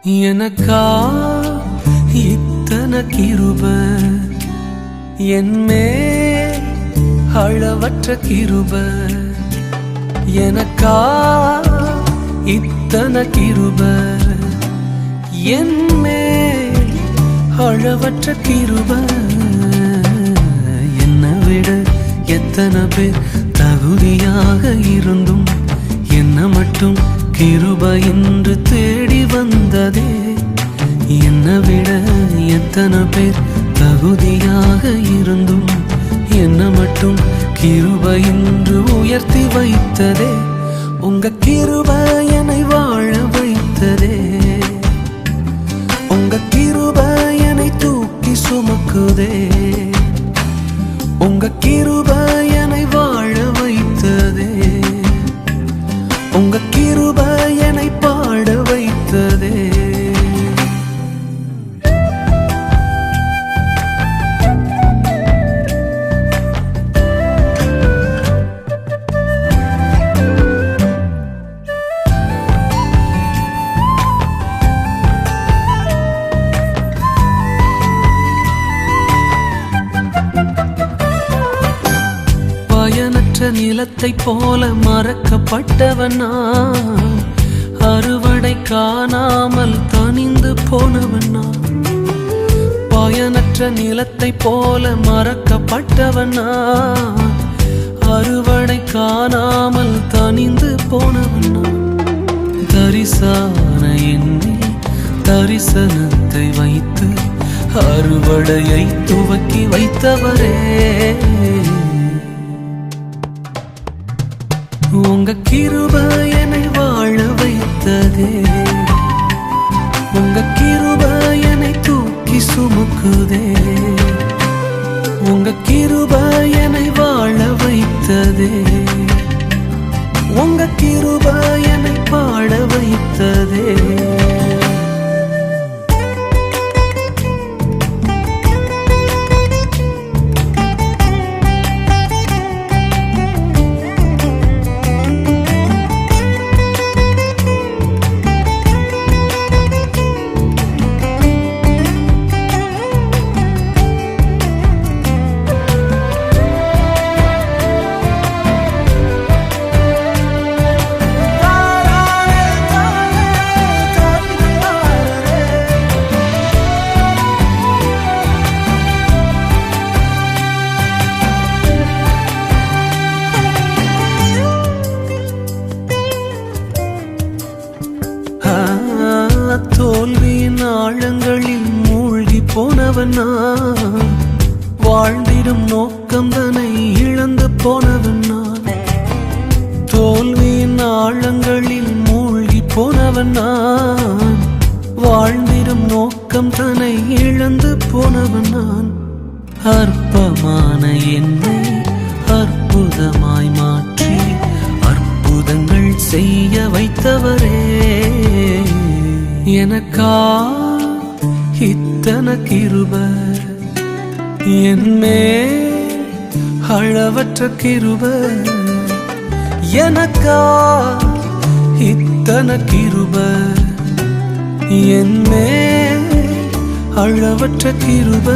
எனக்கா இத்தனை கிருப என்மே அளவற்ற கிருப எனக்கா இத்தனை கிருப என்மே அளவற்ற கிருப என்னை விட எத்தனை பேர் தகுதியாக இருந்தும் என்ன மட்டும் கிருப என்று தேடி வந்ததே. என்னை விட எத்தனை பேர் தகுதியாக இருந்தும் என்ன மட்டும் கிருப என்று உயர்த்தி வைத்ததே. உங்க கிருப என்னை வாழ வைத்ததே. உங்க கிருப என்னை தூக்கி சுமக்குதே. உங்க கிருப என்னை வாழ வைத்ததே. உங்க கிருப என்னை பாட வைத்ததே. பயனற்ற நிலத்தை போல மறக்கப்பட்டவனா, அறுவடை காணாமல் தனிந்து போனவனா. பயனற்ற நிலத்தை போல மறக்கப்பட்டவனா, அறுவடை காணாமல் தனிந்து போனவனா. தரிசான எண்ணில் தரிசனத்தை வைத்து அறுவடையை துவக்கி வைத்தவரே. உங்க கிருப என்னை வாழ வைத்ததே. உங்க கிருப என்னை தூக்கி சுமக்குதே. உங்க கிருப என்னை வாழ வைத்ததே. உங்க கிருப என்னை பாட வைத்ததே. தோல்வியின் ஆழங்களில் மூழ்கி போனவனா, வாழ்ந்திடும் நோக்கம் தன்னை இழந்து போனவனா. தோல்வியின் ஆழங்களில் மூழ்கி போனவனா, வாழ்ந்திடும் நோக்கம் தன்னை இழந்து போனவனான். அற்பமான என்னை அற்புதமாய் மாற்றி அற்புதங்கள் செய்ய வைத்தவரே. எனக்கா இத்தனை கிருப என்மே அளவற்ற கிருப எனக்கா இத்தனை கிருப என்மே அளவற்ற கிருப.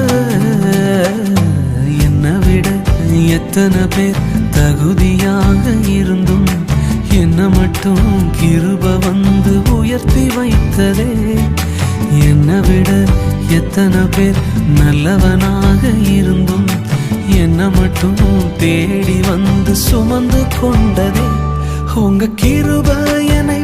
என்னை விட எத்தனை பேர் தகுதியாக இருந்தும் என்ன மட்டும் கிருப வந்து உயர்த்தி வைத்ததே. என்னை விட எத்தனை பேர் நல்லவனாக இருந்தும் என்ன மட்டும் தேடி வந்து சுமந்து கொண்டதே. உங்க கிருப என்னை